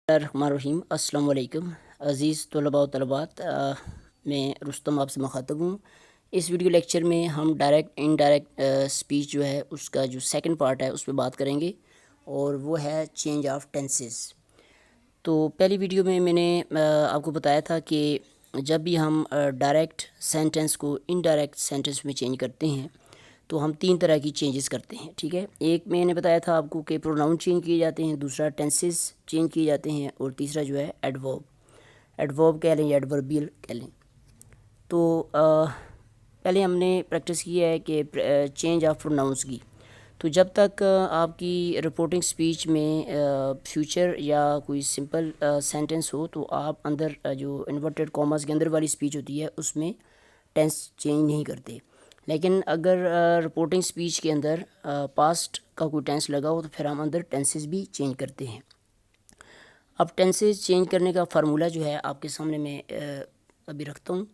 बिस्मिल्लाहिर्रहमानिर्रहीम। अस्सलाम वालेकुम अज़ीज़ तलबा व तलबात, मैं रुस्तम आपसे मुखातब हूँ। इस वीडियो लेक्चर में हम डायरेक्ट इनडायरेक्ट स्पीच जो है उसका जो सेकंड पार्ट है उस पर बात करेंगे, और वो है चेंज ऑफ टेंसेस। तो पहली वीडियो में मैंने आपको बताया था कि जब भी हम डायरेक्ट सेंटेंस को इनडायरेक्ट सेंटेंस में चेंज करते हैं तो हम तीन तरह की चेंजेस करते हैं। ठीक है, एक मैंने बताया था आपको कि प्रोनाउन चेंज किए जाते हैं, दूसरा टेंसेस चेंज किए जाते हैं, और तीसरा जो है एडवर्ब एडवर्ब कह लें या एडवर्बियल कह लें। तो पहले हमने प्रैक्टिस की है कि चेंज ऑफ प्रोनाउंस की। तो जब तक आपकी रिपोर्टिंग स्पीच में फ्यूचर या कोई सिंपल सेंटेंस हो तो आप अंदर जो इन्वर्टेड कॉमर्स के अंदर वाली स्पीच होती है उसमें टेंस चेंज नहीं करते। लेकिन अगर रिपोर्टिंग स्पीच के अंदर पास्ट का कोई टेंस लगा हो तो फिर हम अंदर टेंसेस भी चेंज करते हैं। अब टेंसेस चेंज करने का फार्मूला जो है आपके सामने मैं अभी रखता हूँ।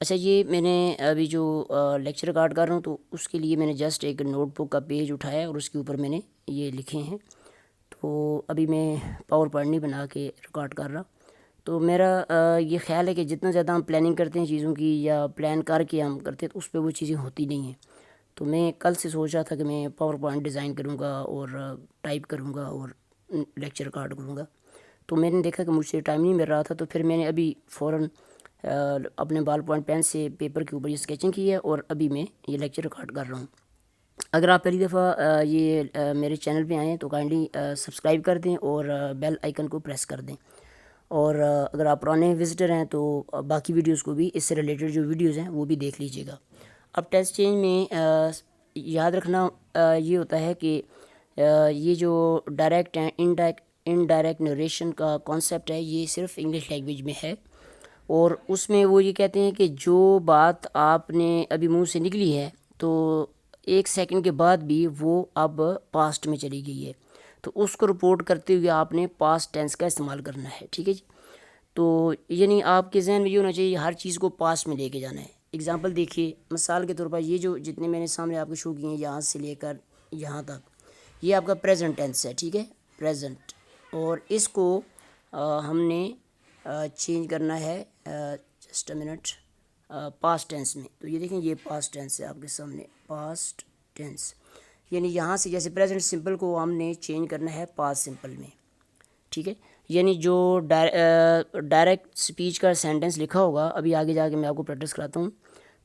अच्छा, ये मैंने अभी जो लेक्चर रिकॉर्ड कर रहा हूँ तो उसके लिए मैंने जस्ट एक नोटबुक का पेज उठाया और उसके ऊपर मैंने ये लिखे हैं। तो अभी मैं पावर पॉइंट नहीं बना के रिकॉर्ड कर रहा। तो मेरा ये ख़्याल है कि जितना ज़्यादा हम प्लानिंग करते हैं चीज़ों की या प्लान करके हम करते हैं तो उस पर वो चीज़ें होती नहीं हैं। तो मैं कल से सोच रहा था कि मैं पावर पॉइंट डिज़ाइन करूँगा और टाइप करूँगा और लेक्चर रिकॉर्ड करूँगा। तो मैंने देखा कि मुझसे टाइम नहीं मिल रहा था, तो फिर मैंने अभी फ़ौरन अपने बॉल पॉइंट पेन से पेपर के ऊपर ये स्केचिंग की है और अभी मैं ये लेक्चर रिकॉर्ड कर रहा हूँ। अगर आप पहली दफ़ा ये मेरे चैनल पे आए हैं तो काइंडली सब्सक्राइब कर दें और बेल आइकन को प्रेस कर दें। और अगर आप पुराने विज़िटर हैं तो बाकी वीडियोस को भी, इससे रिलेटेड जो वीडियोस हैं वो भी देख लीजिएगा। अब टेस्ट चेंज में याद रखना ये होता है कि ये जो डायरेक्ट हैं इनडायरेक्ट नरेशन का कॉन्सेप्ट है ये सिर्फ इंग्लिश लैंग्वेज में है, और उसमें वो ये कहते हैं कि जो बात आपने अभी मुंह से निकली है तो 1 सेकंड के बाद भी वो अब पास्ट में चली गई है, तो उसको रिपोर्ट करते हुए आपने पास्ट टेंस का इस्तेमाल करना है। ठीक है जी। तो यानी आपके जहन में ये होना चाहिए हर चीज़ को पास्ट में लेके जाना है। एग्जांपल देखिए, मिसाल के तौर पर ये जो जितने मैंने सामने आपको शो किए हैं यहाँ से लेकर यहाँ तक, ये आपका प्रेजेंट टेंस है। ठीक है, प्रेजेंट, और इसको हमने चेंज करना है just a minute past tense में। तो ये देखें, ये पास्ट टेंस है आपके सामने, पास्ट टेंस। यानी यहाँ से जैसे प्रेजेंट सिंपल को हमने चेंज करना है पास्ट सिंपल में। ठीक है, यानी जो डायरेक्ट स्पीच का सेंटेंस लिखा होगा, अभी आगे जाके मैं आपको प्रैक्टिस कराता हूँ,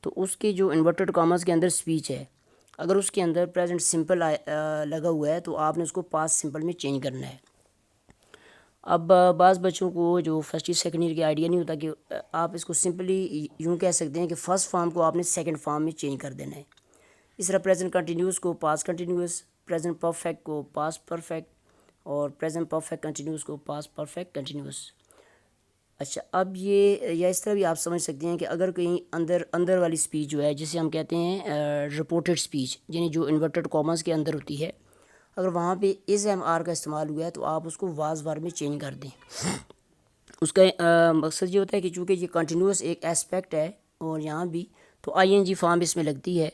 तो उसके जो इन्वर्टेड कॉमर्स के अंदर स्पीच है, अगर उसके अंदर प्रेजेंट सिंपल लगा हुआ है तो आपने उसको पास्ट सिंपल में चेंज करना है। अब बाज़ बच्चों को जो फर्स्ट ईयर सेकंड ईयर की आइडिया नहीं होता कि आप इसको सिंपली यूँ कह सकते हैं कि फ़र्स्ट फॉर्म को आपने सेकंड फॉर्म में चेंज कर देना है। इस तरह प्रेजेंट कंटिन्यूस को पास्ट कंटिन्यूस, प्रेजेंट परफेक्ट को पास्ट परफेक्ट, और प्रेजेंट परफेक्ट कंटिन्यूस को पास्ट परफेक्ट कंटिन्यूस। अच्छा, अब ये या इस तरह भी आप समझ सकते हैं कि अगर कहीं अंदर अंदर वाली स्पीच जो है जिसे हम कहते हैं रिपोर्टेड स्पीच, यानी जो इन्वर्टेड कॉमर्स के अंदर होती है, अगर वहाँ पे इज़ एम आर का इस्तेमाल हुआ है तो आप उसको वाज वार में चेंज कर दें। उसका मकसद ये होता है कि चूँकि ये कंटिन्यूस एक एस्पेक्ट है और यहाँ भी तो आई एन जी फॉर्म इसमें लगती है,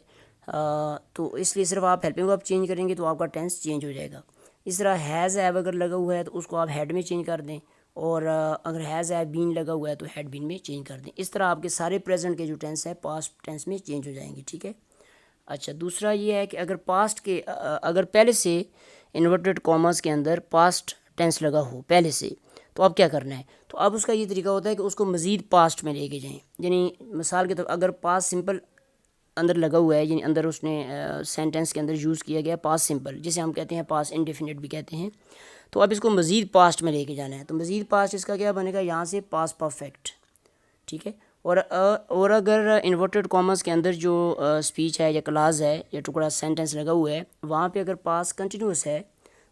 तो इसलिए सिर्फ आप हेल्पिंग वर्ब चेंज करेंगे तो आपका टेंस चेंज हो जाएगा। इस तरह हैज़ हैव अगर लगा हुआ है तो उसको आप हैड में चेंज कर दें, और अगर हैज़ हैव बीन लगा हुआ है तो हैड बीन में चेंज कर दें। इस तरह आपके सारे प्रेजेंट के जो टेंस है पास्ट टेंस में चेंज हो जाएंगे। ठीक है। अच्छा, दूसरा ये है कि अगर पास्ट के अगर पहले से इन्वर्टेड कॉमर्स के अंदर पास्ट टेंस लगा हो पहले से, तो अब क्या करना है, तो अब उसका ये तरीका होता है कि उसको मज़ीद पास्ट में लेके जाएं। यानी मिसाल के तौर अगर पास्ट सिंपल अंदर लगा हुआ है, यानी अंदर उसने सेंटेंस के अंदर यूज़ किया गया पास्ट सिंपल, जिसे हम कहते हैं पास्ट इंडेफिनिट भी कहते हैं, तो अब इसको मज़ीद पास्ट में लेके जाना है। तो मज़ीद पास्ट इसका क्या बनेगा, यहाँ से पास्ट परफेक्ट। ठीक है। और अगर इन्वर्टेड कॉमर्स के अंदर जो स्पीच है या क्लास है या टुकड़ा सेंटेंस लगा हुआ है, वहाँ पे अगर पास्ट कंटिन्यूस है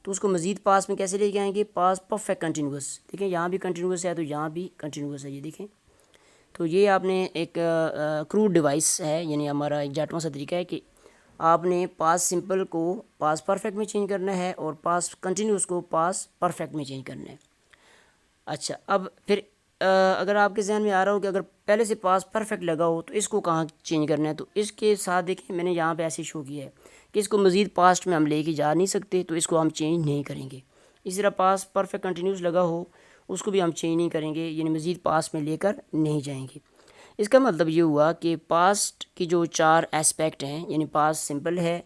तो उसको मज़ीद पास्ट में कैसे लेके आएंगे, पास्ट परफेक्ट कंटिन्यूस। देखें, यहाँ भी कंटिन्यूस है तो यहाँ भी कंटिन्यूस है, ये देखें। तो ये आपने एक क्रूड डिवाइस है, यानी हमारा एक जाटवा सा तरीका है कि आपने पास्ट सिंपल को पास्ट परफेक्ट में चेंज करना है और पास्ट कंटिन्यूस को पास्ट परफेक्ट में चेंज करना है। अच्छा, अब फिर अगर आपके जहन में आ रहा हो कि अगर पहले से पास्ट परफेक्ट लगा हो तो इसको कहाँ चेंज करना है, तो इसके साथ देखिए मैंने यहाँ पे ऐसे शो किया है कि इसको मज़ीद पास्ट में हम लेके जा नहीं सकते, तो इसको हम चेंज नहीं करेंगे। इसी तरह पास्ट परफेक्ट कंटिन्यूस लगा हो उसको भी हम चेंज नहीं करेंगे, यानी मज़ीद पास्ट में लेकर नहीं जाएंगे। इसका मतलब ये हुआ कि पास्ट की जो 4 एस्पेक्ट हैं, यानी पास्ट सिंपल है,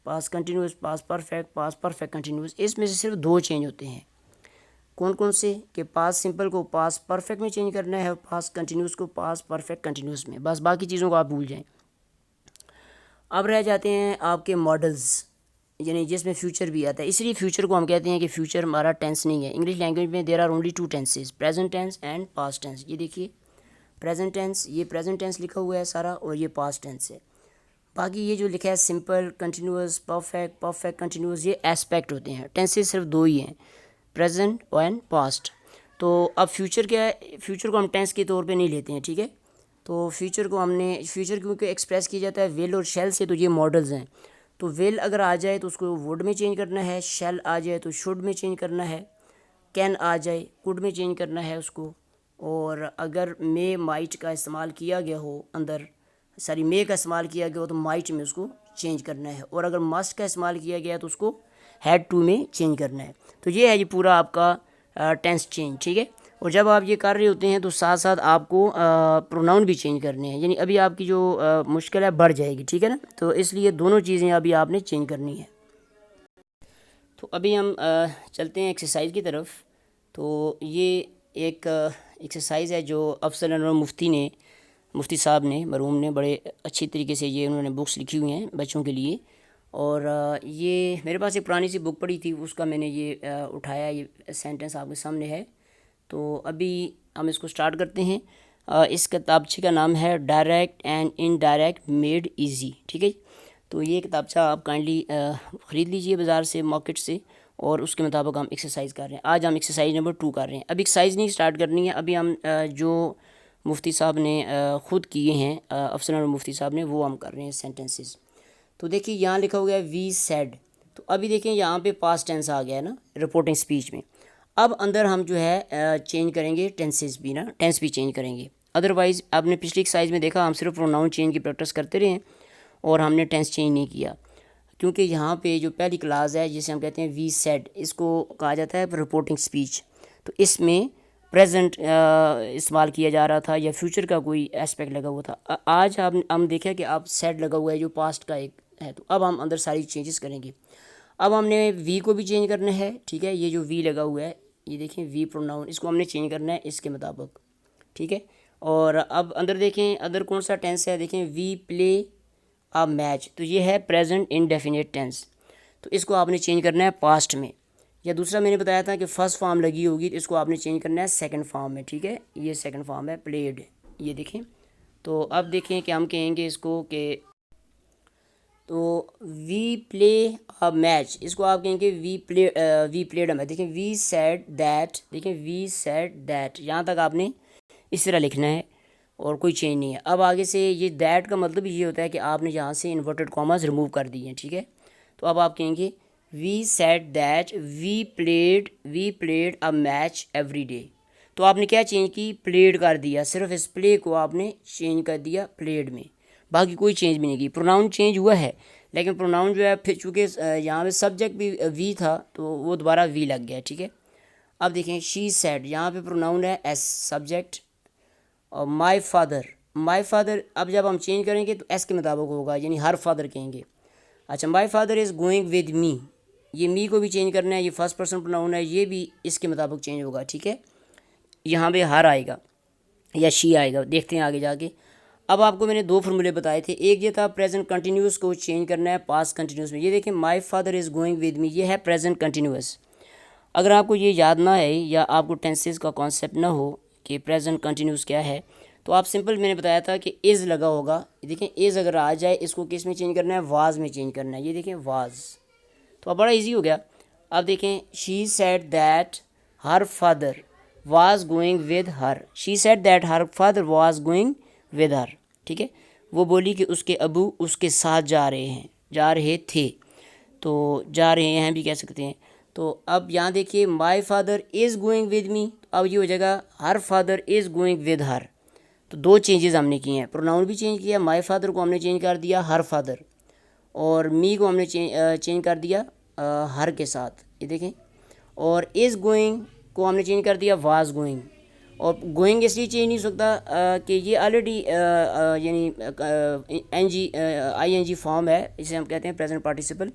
past continuous, past perfect continuous, इसमें से सिर्फ 2 चेंज होते हैं। कौन कौन से? कि पास्ट सिंपल को पास्ट परफेक्ट में चेंज करना है और पास्ट कंटिन्यूस को पास्ट परफेक्ट कंटिन्यूस में, बस बाकी चीज़ों को आप भूल जाएं। अब रह जाते हैं आपके मॉडल्स, यानी जिसमें फ्यूचर भी आता है। इसलिए फ्यूचर को हम कहते हैं कि फ्यूचर हमारा टेंस नहीं है। इंग्लिश लैंग्वेज में there are only 2 tenses, present tense and past tense. ये देखिए प्रेजेंट टेंस, ये प्रेजेंट टेंस लिखा हुआ है सारा, और ये पास्ट टेंस है। बाकी ये जो लिखा है सिंपल, कंटिन्यूस, परफेक्ट कंटिन्यूस, ये एस्पेक्ट होते हैं। टेंसेज सिर्फ 2 ही हैं, प्रेजेंट एंड पास्ट। तो अब फ्यूचर क्या है? फ्यूचर को हम टेंस के तौर पे नहीं लेते हैं, ठीक है। तो फ्यूचर को हमने, फ्यूचर क्योंकि एक्सप्रेस किया जाता है विल और शेल से, तो ये मॉडल्स हैं। तो विल अगर आ जाए तो उसको वुड में चेंज करना है, शेल आ जाए तो शुड में चेंज करना है, कैन आ जाए कुड में चेंज करना है उसको, और अगर मे माइट का इस्तेमाल किया गया हो अंदर, सॉरी मे का इस्तेमाल किया गया हो तो माइट में उसको चेंज करना है, और अगर मस्ट का इस्तेमाल किया गया तो उसको हैड टू में चेंज करना है। तो ये है जी पूरा आपका टेंस चेंज, ठीक है। और जब आप ये कर रहे होते हैं तो साथ साथ आपको प्रोनाउन भी चेंज करने हैं, यानी अभी आपकी जो मुश्किल है बढ़ जाएगी, ठीक है ना। तो इसलिए दोनों चीज़ें अभी आपने चेंज करनी है। तो अभी हम चलते हैं एक्सरसाइज की तरफ। तो ये एक एक्सरसाइज है जो अफजल अनवर मुफ्ती साहब ने, मरहूम ने, बड़े अच्छी तरीके से ये उन्होंने बुक्स लिखी हुई हैं बच्चों के लिए। और ये मेरे पास एक पुरानी सी बुक पड़ी थी, उसका मैंने ये उठाया, ये सेंटेंस आपके सामने है। तो अभी हम इसको स्टार्ट करते हैं। इस किताबचे का नाम है direct and indirect made easy, ठीक है। तो ये किताबचा आप काइंडली ख़रीद लीजिए बाज़ार से, मार्केट से, और उसके मुताबिक हम एक्सरसाइज कर रहे हैं। आज हम एक्सरसाइज नंबर 2 कर रहे हैं। अभी एक्सरसाइज नहीं स्टार्ट करनी है, अभी हम जो मुफ्ती साहब ने ख़ुद किए हैं, अफसर और मुफ्ती साहब ने, वो हम कर रहे हैं सेंटेंसेस। तो देखिए यहाँ लिखा हुआ है वी सेड। तो अभी देखें यहाँ पे पास्ट टेंस आ गया है ना रिपोर्टिंग स्पीच में। अब अंदर हम जो है चेंज करेंगे टेंसेस भी ना, टेंस भी चेंज करेंगे। अदरवाइज़ आपने पिछली एक्सरसाइज में देखा हम सिर्फ प्रोनाउन चेंज की प्रैक्टिस करते रहे और हमने टेंस चेंज नहीं किया, क्योंकि यहाँ पे जो पहली क्लास है जिसे हम कहते हैं वी सेड, इसको कहा जाता है रिपोर्टिंग स्पीच। तो इसमें प्रेजेंट इस्तेमाल किया जा रहा था या फ्यूचर का कोई एस्पेक्ट लगा हुआ था। आज हम देखें कि अब सेड लगा हुआ है जो पास्ट का एक है। तो अब हम अंदर सारी चेंजेस करेंगे। अब हमने वी को भी चेंज करना है, ठीक है। ये जो वी लगा हुआ है, ये देखें वी प्रोनाउन, इसको हमने चेंज करना है इसके मुताबिक, ठीक है। और अब अंदर देखें अंदर कौन सा टेंस है, देखें वी प्ले अ मैच, तो ये है प्रेजेंट इंडेफिनिट टेंस। तो इसको आपने चेंज करना है पास्ट में। या दूसरा मैंने बताया था कि फर्स्ट फॉर्म लगी होगी तो इसको आपने चेंज करना है सेकंड फॉर्म में, ठीक है। ये सेकंड फॉर्म है प्लेड, ये देखें। तो अब देखें कि हम कहेंगे इसको कि, तो वी प्ले अ मैच, इसको आप कहेंगे वी प्लेड अ मैच। देखें वी सेड दैट, देखें वी सेड दैट, यहाँ तक आपने इस तरह लिखना है और कोई चेंज नहीं है। अब आगे से ये दैट का मतलब ये होता है कि आपने यहाँ से इन्वर्टेड कॉमास रिमूव कर दिए हैं, ठीक है। तो अब आप कहेंगे we said that we played a match every day. तो आपने क्या चेंज की, प्लेड कर दिया, सिर्फ इस प्ले को आपने चेंज कर दिया प्लेड में, बाकी कोई चेंज भी नहीं की। प्रोनाउन चेंज हुआ है, लेकिन प्रोनाउन जो है फिर चूँकि यहाँ पे सब्जेक्ट भी वी था तो वो दोबारा वी लग गया, ठीक है। अब देखें शी सेड, यहाँ पे प्रोनाउन है एस सब्जेक्ट, और माई फादर अब जब हम चेंज करेंगे तो एस के मुताबिक होगा, यानी हर फादर कहेंगे। अच्छा, my father is going with me, ये मी को भी चेंज करना है, ये फर्स्ट पर्सन प्रोनाउन है, ये भी इसके मुताबिक चेंज होगा, ठीक है। यहाँ पे हर आएगा या शी आएगा, देखते हैं आगे जाके। अब आपको मैंने 2 फार्मूले बताए थे, एक ये था प्रेजेंट कंटिन्यूस को चेंज करना है पास्ट कंटिन्यूस में। ये देखें my father is going with me, ये है प्रेजेंट कंटिन्यूस। अगर आपको ये याद ना है या आपको टेंसेस का कॉन्सेप्ट ना हो कि प्रेजेंट कंटिन्यूस क्या है, तो आप सिंपल, मैंने बताया था कि इज़ लगा होगा। देखें इज़ अगर आ जाए इसको किस में चेंज करना है, वाज में चेंज करना है। ये देखें वाज, तो अब बड़ा इजी हो गया। अब देखें she said that her father was going with her, she said that her father was going with her, ठीक है। वो बोली कि उसके अबू उसके साथ जा रहे थे, तो जा रहे हैं भी कह सकते हैं। तो अब यहाँ देखिए my father is going with me, अब ये हो जाएगा her father is going with her. तो 2 चेंजेस हमने किए हैं, प्रोनाउन भी चेंज किया, माई फादर को हमने चेंज कर दिया हर फादर, और मी को हमने चेंज कर दिया हर के साथ, ये देखें। और इज़ गोइंग को हमने चेंज कर दिया वाज गोइंग। और गोइंग इसलिए चेंज नहीं हो सकता कि ये ऑलरेडी यानी आई एन जी फॉर्म है, इसे हम कहते हैं प्रेजेंट पार्टिसिपल।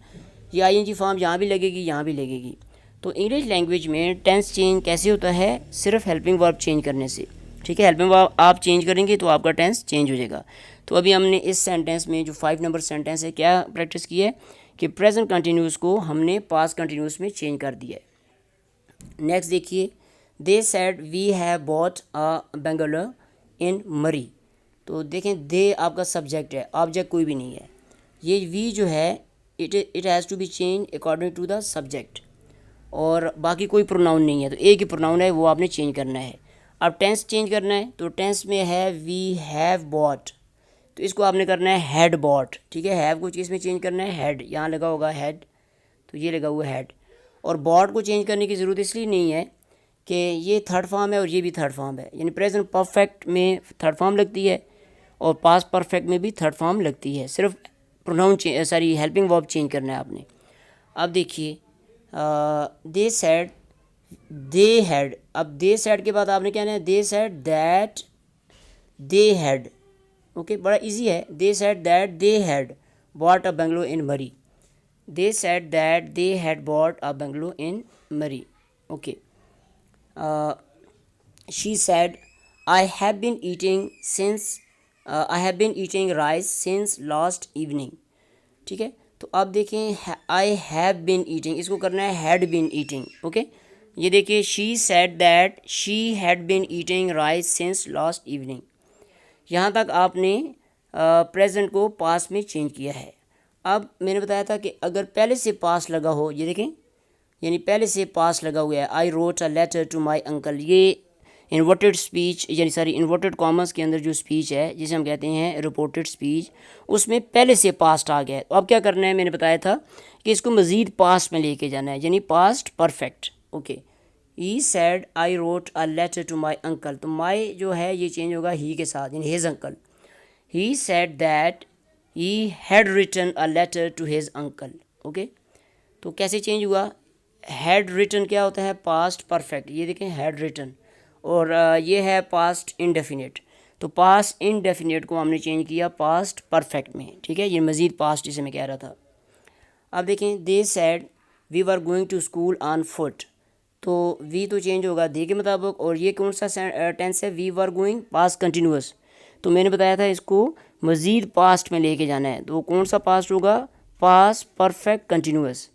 ये आई एन जी फॉर्म यहाँ भी लगेगी, यहाँ भी लगेगी। तो इंग्लिश लैंग्वेज में टेंस चेंज कैसे होता है? सिर्फ हेल्पिंग वर्ब चेंज करने से। ठीक है, हेल्पिंग वर्ब आप चेंज करेंगे तो आपका टेंस चेंज हो जाएगा। तो अभी हमने इस सेंटेंस में जो 5 नंबर सेंटेंस है क्या प्रैक्टिस की है कि प्रेजेंट कंटिन्यूस को हमने पास्ट कंटिन्यूस में चेंज कर दिया है। नेक्स्ट देखिए, they said we have bought a bungalow in Murree. तो देखें, दे आपका सब्जेक्ट है, ऑब्जेक्ट कोई भी नहीं है। ये वी जो है it has to be change according to the subject, और बाकी कोई प्रोनाउन नहीं है, तो एक ही प्रोनाउन है, वो आपने चेंज करना है। अब टेंस चेंज करना है, तो टेंस में है वी हैव बॉट, तो इसको आपने करना है हैड बॉट। ठीक है, हैव को किस में चेंज करना है? हैड, यहाँ लगा होगा हैड, तो ये लगा हुआ हैड। और बॉट को चेंज करने की ज़रूरत इसलिए नहीं है कि ये थर्ड फॉर्म है और ये भी थर्ड फॉर्म है, यानी प्रेजेंट परफेक्ट में थर्ड फॉर्म लगती है और पास्ट परफेक्ट में भी थर्ड फॉर्म लगती है, सिर्फ pronoun sorry helping verb change करना है आपने। अब देखिए, दे सेड दे हैड, अब दे सेड के बाद आपने क्या है? They said that they had. Okay, बड़ा इजी है। They said that they had bought a bungalow in Murree. They said that they had bought a bungalow in Murree. Okay, she said I have been eating since I have been eating rice since last evening. ठीक है, तो अब देखें आई have been eating, इसको करना है had been eating. Okay, ये देखिए, she said that she had been eating rice since last evening. यहाँ तक आपने प्रेजेंट को पास्ट में चेंज किया है। अब मैंने बताया था कि अगर पहले से पास्ट लगा हो, ये देखें, यानी पहले से पास्ट लगा हुआ है, I wrote a letter to my uncle, ये इन्वर्टेड स्पीच यानी सारी इन्वर्टेड कॉमर्स के अंदर जो स्पीच है जिसे हम कहते हैं रिपोर्टेड स्पीच, उसमें पहले से पास्ट आ गया है। तो अब क्या करना है? मैंने बताया था कि इसको मज़ीद पास्ट में लेके जाना है, यानी past perfect. Okay, he said I wrote a letter to my uncle, तो माई जो है ये चेंज होगा ही के साथ, यानी his uncle. He said that he had written a letter to his uncle. Okay, तो कैसे चेंज हुआ? हैड रिटन क्या होता है? Past perfect. ये देखें, हैड रिटन, और ये है पास्ट इनडेफिनेट। तो पास्ट इनडेफिनेट को हमने चेंज किया पास्ट परफेक्ट में। ठीक है, ये मज़ीद पास्ट जिसे मैं कह रहा था। अब देखें, they said we were going to school on foot, तो वी तो चेंज होगा दे के मुताबिक, और ये कौन सा टेंस है? We were going past continuous. तो मैंने बताया था इसको मज़ीद पास्ट में लेके जाना है, तो कौन सा पास्ट होगा? Past perfect continuous.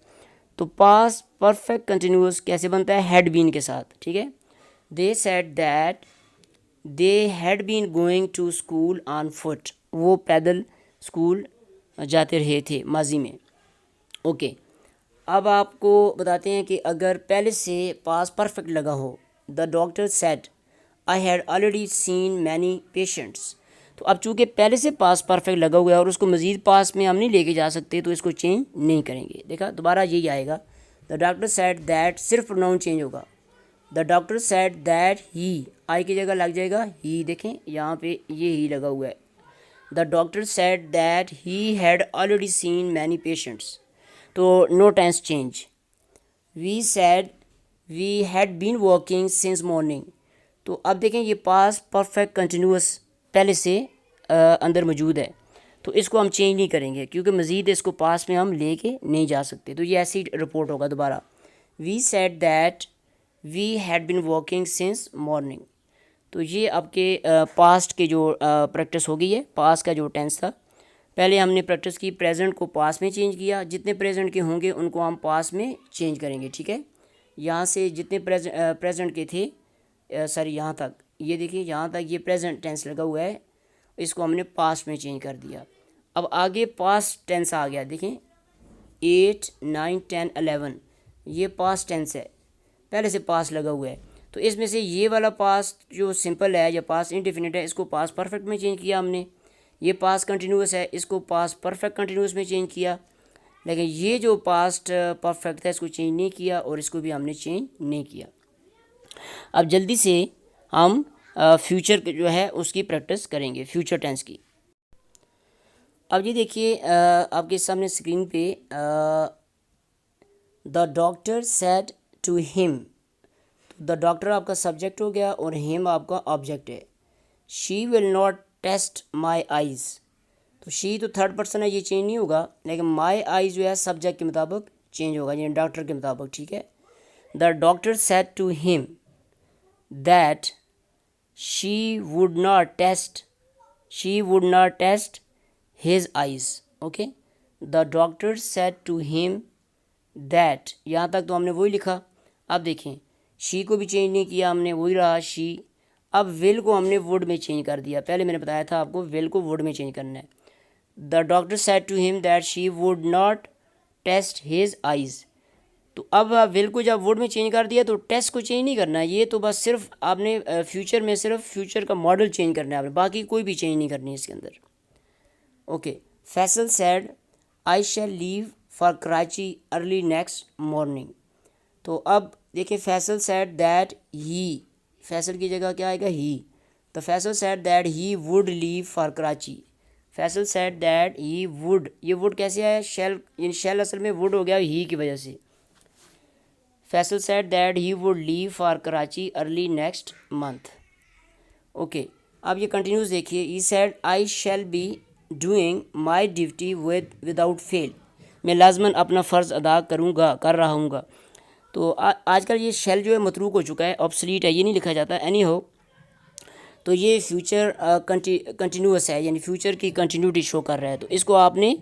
तो पास्ट परफेक्ट कंटिन्यूस कैसे बनता है? हैड बीन के साथ। ठीक है, they said that they had been going to school on foot, वो पैदल स्कूल जाते रहे थे माजी में। ओके, अब आपको बताते हैं कि अगर पहले से पास परफेक्ट लगा हो, the doctor said I had already seen many patients, तो अब चूँकि पहले से पास परफेक्ट लगा हुआ है और उसको मज़ीद पास में हम नहीं लेके जा सकते, तो इसको चेंज नहीं करेंगे। देखा, दोबारा यही आएगा, द डॉक्टर सेड दैट, सिर्फ प्रोनाउन चेंज होगा। The doctor said that he, I की जगह लग जाएगा ही। देखें, यहाँ पे ये ही लगा हुआ है। The doctor said that he had already seen many patients, तो no tense change. We said we had been working since morning, तो अब देखें ये पास परफेक्ट कंटिन्यूस पहले से अंदर मौजूद है, तो इसको हम चेंज नहीं करेंगे क्योंकि मज़ीद इसको पास में हम लेके नहीं जा सकते, तो ये ऐसे ही रिपोर्ट होगा दोबारा। We said that we had been working since morning, तो ये आपके पास्ट के जो प्रैक्टिस हो गई है। पास्ट का जो टेंस था, पहले हमने प्रैक्टिस की प्रेजेंट को पास में चेंज किया, जितने प्रेजेंट के होंगे उनको हम पास में चेंज करेंगे। ठीक है, यहाँ से जितने प्रेजेंट के थे सॉरी यहाँ तक, ये देखिए यहाँ तक ये प्रेजेंट टेंस लगा हुआ है, इसको हमने पास्ट में चेंज कर दिया। अब आगे पास्ट टेंस आ गया, देखें 8, 9, 10, 11, ये पास्ट टेंस है, पहले से पास्ट लगा हुआ है। तो इसमें से ये वाला पास्ट जो सिंपल है या पास्ट इंडेफिनिट है, इसको पास्ट परफेक्ट में चेंज किया हमने। ये पास्ट कंटिन्यूस है, इसको पास्ट परफेक्ट कंटिन्यूस में चेंज किया। लेकिन ये जो पास्ट परफेक्ट है इसको चेंज नहीं किया, और इसको भी हमने चेंज नहीं किया। अब जल्दी से हम फ्यूचर जो है उसकी प्रैक्टिस करेंगे, फ्यूचर टेंस की। अब ये देखिए आपके सामने स्क्रीन पे the doctor said to him, तो द डॉक्टर आपका सब्जेक्ट हो गया और हिम आपका ऑब्जेक्ट है। She will not test my eyes, तो शी तो थर्ड पर्सन है, ये चेंज नहीं होगा, लेकिन माई आइज़ जो है सब्जेक्ट के मुताबिक चेंज होगा, यानी डॉक्टर के मुताबिक, ठीक है। The doctor said to him that she would not test his eyes, okay। the doctor said to him that, यहाँ तक तो हमने वही लिखा। अब देखें, शी को भी चेंज नहीं किया हमने, वही रहा शी। अब विल को हमने वुड में चेंज कर दिया, पहले मैंने बताया था आपको विल को वुड में चेंज करना है। The doctor said to him that she would not test his eyes, तो अब विल को जब वुड में चेंज कर दिया तो टेस्ट को चेंज नहीं करना है, ये तो बस सिर्फ आपने फ्यूचर में सिर्फ फ्यूचर का मॉडल चेंज करना है आपने, बाकी कोई भी चेंज नहीं करनी है इसके अंदर, okay. Faisal said I shall leave for Karachi early next morning, तो अब देखिए Faisal said that he, Faisal की जगह क्या आएगा ही, तो Faisal said that he would leave for Karachi. Faisal said that he would, ये वुड कैसे आया, शेल, यानी शेल असल में वुड हो गया ही की वजह से। Faisal said that he would leave for Karachi early next month, okay. अब ये कंटिन्यूस देखिए, ही said I shall be doing my duty without fail, मैं लाजमन अपना फ़र्ज़ अदा कर रहा हूँगा। तो आजकल ये शेल जो है मतरूक हो चुका है, ऑब्सलीट है, ये नहीं लिखा जाता एनी हो, तो ये फ्यूचर कंटिन्यूस है, यानी फ्यूचर की कंटिन्यूटी शो कर रहा है। तो इसको आपने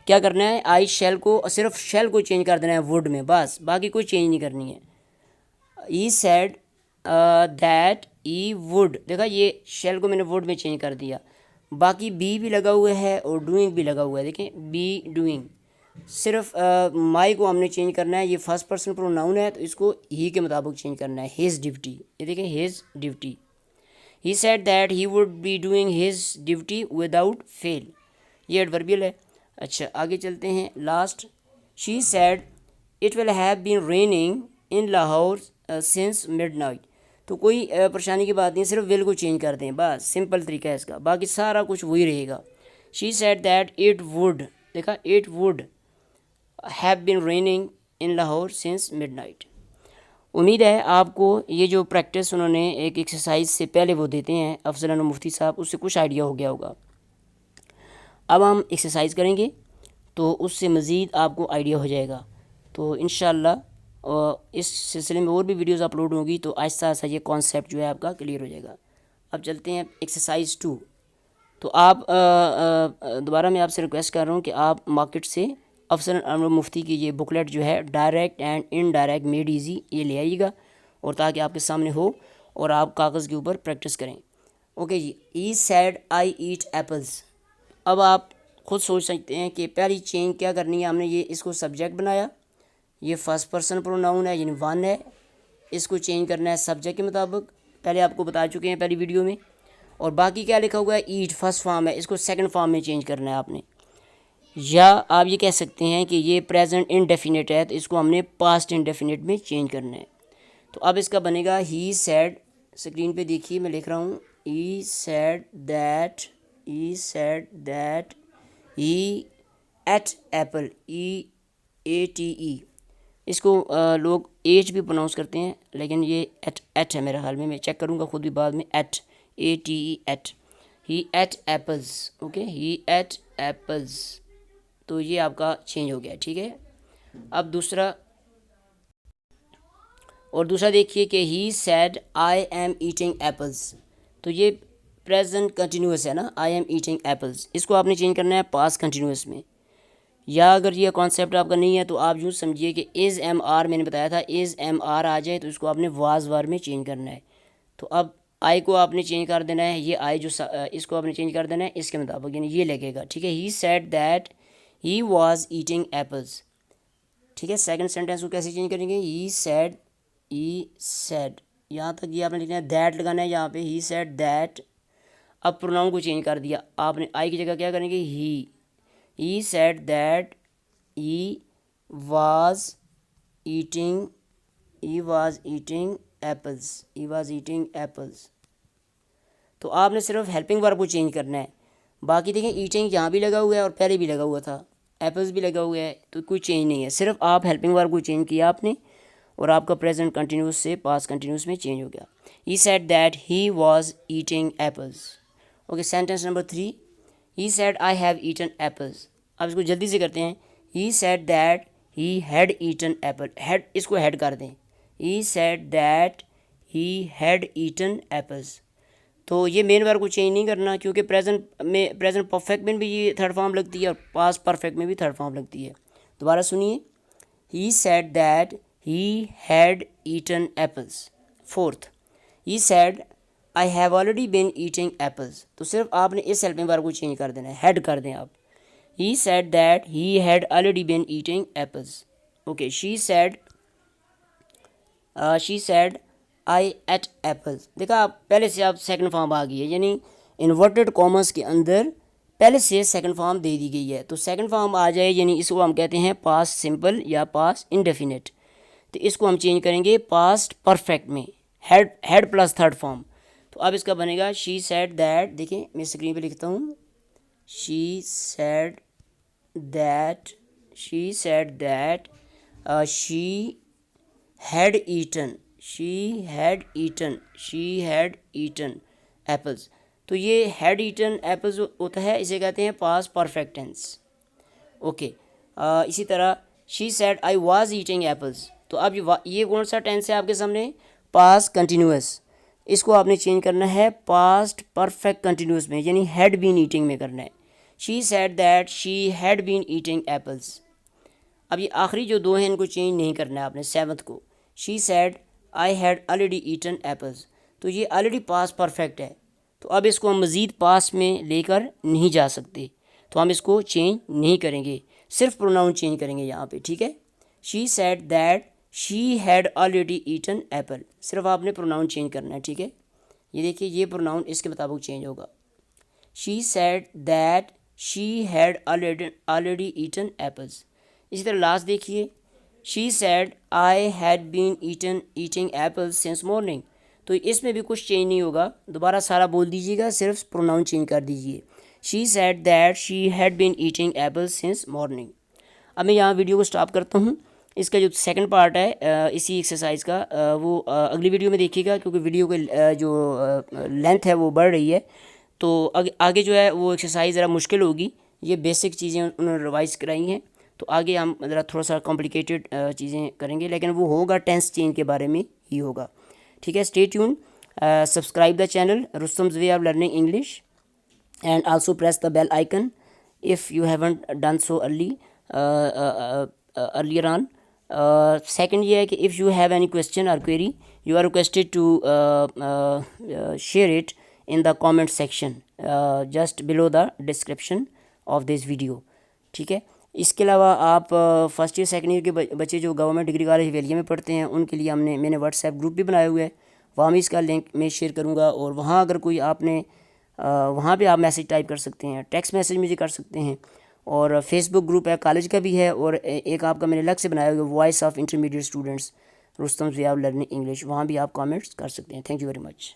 क्या करना है, आई शेल को सिर्फ शेल को चेंज कर देना है वुड में, बस बाकी कोई चेंज नहीं करनी है। ही सेड दैट ही वुड, देखा ये शेल को मैंने वुड में चेंज कर दिया, बाकी बी भी लगा हुआ है और डूइंग भी लगा हुआ है, देखें बी डूइंग, सिर्फ माई को हमने चेंज करना है, ये फर्स्ट पर्सन प्रोनाउन है तो इसको ही के मुताबिक चेंज करना है, हिज ड्यूटी, ये देखें his duty. He said that he would be doing his duty without fail, ये एडवर्बियल है। अच्छा आगे चलते हैं, last, she said it will have been raining in Lahore since midnight, तो कोई परेशानी की बात नहीं, सिर्फ विल को चेंज कर दें, बस सिंपल तरीका है इसका, बाकी सारा कुछ वही रहेगा। She said that it would, देखा it would have been raining in Lahore since midnight. उम्मीद है आपको ये जो प्रैक्टिस उन्होंने एक एक्सरसाइज से पहले वो देते हैं अफजल अनवर मुफ्ती साहब, उससे कुछ आइडिया हो गया होगा। अब हम एक्सरसाइज करेंगे तो उससे मज़ीद आपको आइडिया हो जाएगा, तो इंशाअल्लाह इस सिलसिले में और भी वीडियोस अपलोड होंगी, तो आहिस्ता आहिस्ता ये कॉन्सेप्ट जो है आपका क्लियर हो जाएगा। अब चलते हैं एक्सरसाइज 2। तो आप दोबारा मैं आपसे रिक्वेस्ट कर रहा हूँ कि आप मार्केट से अफजल अनवर मुफ्ती की ये बुकलेट जो है direct and indirect made easy, ये ले आइएगा, और ताकि आपके सामने हो और आप कागज़ के ऊपर प्रैक्टिस करें। ओके जी, he said I eat apples. अब आप खुद सोच सकते हैं कि पहली चेंज क्या करनी है, हमने ये इसको सब्जेक्ट बनाया, ये फर्स्ट पर्सन प्रोनाउन है यानी वन है, इसको चेंज करना है सब्जेक्ट के मुताबिक, पहले आपको बता चुके हैं पहली वीडियो में। और बाकी क्या लिखा हुआ है, ईट फर्स्ट फॉर्म है, इसको सेकंड फॉर्म में चेंज करना है आपने। या आप ये कह सकते हैं कि ये प्रेजेंट इनडेफिनिट है, तो इसको हमने पास्ट इनडेफिनिट में चेंज करना है। तो अब इसका बनेगा ही सेड, स्क्रीन पे देखिए मैं लिख रहा हूँ, he said that he ate apple, EATE, इसको लोग एच भी प्रोनाउंस करते हैं, लेकिन ये एट है मेरे ख्याल में, मैं चेक करूँगा खुद भी बाद में, ATE एट, ही एट एप्पल्स, ओके, ही एट एप्पल्स, तो ये आपका चेंज हो गया, ठीक है। अब दूसरा देखिए कि ही said I am eating apples, तो ये प्रेजेंट कंटिन्यूस है ना, आई एम ईटिंग एप्पल्स, इसको आपने चेंज करना है पास्ट कंटिन्यूस में। या अगर ये कॉन्सेप्ट आपका नहीं है तो आप यूँ समझिए कि इज़ एम आर, मैंने बताया था इज़ एम आर आ जाए तो इसको आपने वाज वार में चेंज करना है। तो अब आई को आपने चेंज कर देना है, ये आई जो इसको आपने चेंज कर देना है इसके मुताबिक, यानी ये लगेगा, ठीक है। ही said that he was eating apples, ठीक है। सेकंड सेंटेंस को कैसे चेंज करेंगे, ही सेड, यहाँ तक ये आपने लिखना है, दैट लगाना है यहाँ पे, ही सेड दैट। अब प्रोनाउन को चेंज कर दिया आपने, आई की जगह क्या करेंगे, ही said that he was eating apples, तो आपने सिर्फ हेल्पिंग वर्ब को चेंज करना है, बाकी देखें ईटिंग यहाँ भी लगा हुआ है और पहले भी लगा हुआ था, एप्पल्स भी लगा हुआ है, तो कोई चेंज नहीं है, सिर्फ आप हेल्पिंग वर्ब को चेंज किया आपने और आपका प्रेजेंट कंटिन्यूस से पास्ट कंटिन्यूस में चेंज हो गया। He said that he was eating apples. Okay, sentence number 3, he said I have eaten apples. अब इसको जल्दी से करते हैं। He said that he had eaten apple, had इसको हैड कर दें। He said that he had eaten apples. तो ये मेन वर्ब को चेंज नहीं करना, क्योंकि प्रेजेंट परफेक्ट में भी ये थर्ड फॉर्म लगती है और पास्ट परफेक्ट में भी थर्ड फॉर्म लगती है। दोबारा सुनिए, he said that he had eaten apples. Fourth, he said I have already been eating apples. तो सिर्फ आपने इस हेल्पिंग वर्ब को चेंज कर देना है, हैड कर दें आप। He said that he had already been eating apples. Okay, she said I ate apples. देखा आप, पहले से आप सेकंड फॉर्म आ गई है, यानी इन्वर्टेड कॉमर्स के अंदर पहले से सेकंड फॉर्म दे दी गई है। तो सेकंड फॉर्म आ जाए, यानी इसको हम कहते हैं पास्ट सिंपल या पास्ट इंडेफिनिट। तो इसको हम चेंज करेंगे पास्ट परफेक्ट में, हैड प्लस थर्ड फॉर्म। तो अब इसका बनेगा शी सेड दैट, देखिए मैं स्क्रीन पे लिखता हूँ, she said that she had eaten apples. तो ये हैड ईटन एप्पल्स होता है, इसे कहते हैं पास्ट परफेक्ट टेंस। ओके, इसी तरह she said I was eating apples. तो अब ये कौन सा टेंस है आपके सामने? Past continuous. इसको आपने चेंज करना है पास्ट परफेक्ट कंटिन्यूस में, यानी हैड बीन ईटिंग में करना है। She said that she had been eating apples. अब ये आखिरी जो दो हैं इनको चेंज नहीं करना है आपने, सेवंथ को। She said I had already eaten apples. तो ये ऑलरेडी पास्ट परफेक्ट है, तो अब इसको हम मज़ीद पास्ट में लेकर नहीं जा सकते, तो हम इसको चेंज नहीं करेंगे, सिर्फ प्रोनाउन चेंज करेंगे यहाँ पे, ठीक है। She said that she had already eaten apple, सिर्फ आपने प्रोनाउन चेंज करना है, ठीक है। ये देखिए, ये प्रोनाउन इसके मुताबिक चेंज होगा। She said that she had already eaten apples. इसी तरह लास्ट देखिए, she said I had been eating apples since morning. तो इसमें भी कुछ चेंज नहीं होगा, दोबारा सारा बोल दीजिएगा, सिर्फ प्रोनाउन चेंज कर दीजिए। She said that she had been eating apples since morning. अब मैं यहाँ वीडियो को स्टॉप करता हूँ। इसका जो सेकंड पार्ट है इसी एक्सरसाइज का, वो अगली वीडियो में देखिएगा, क्योंकि वीडियो की जो लेंथ है वो बढ़ रही है। तो आगे जो है वो एक्सरसाइज ज़रा मुश्किल होगी। ये बेसिक चीज़ें उन्होंने रिवाइज कराई हैं, तो आगे हम ज़रा थोड़ा सा कॉम्प्लिकेटेड चीज़ें करेंगे, लेकिन वो होगा टेंस चेंज के बारे में ही होगा, ठीक है। Stay tune, subscribe the channel Rustam's way of learning English, and also press the bell icon if you haven't done so earlier on. Second ये है कि if you have any question or query, you are requested to share it in the comment section just below the description of this video, ठीक है। इसके अलावा आप first year second year के बच्चे जो गवर्नमेंट डिग्री कॉलेज वेलिया में पढ़ते हैं, उनके लिए मैंने व्हाट्सएप ग्रुप भी बनाए हुए हैं, वहाँ भी इसका लिंक मैं शेयर करूँगा, और वहाँ अगर कोई आपने वहाँ पे आप मैसेज टाइप कर सकते हैं, टेक्स्ट मैसेज मुझे कर सकते हैं। और फेसबुक ग्रुप है, कॉलेज का भी है, और एक आपका मैंने अलग से बनाया हुआ voice of intermediate students Rustam's way of learning English, वहाँ भी आप कमेंट्स कर सकते हैं। Thank you very much.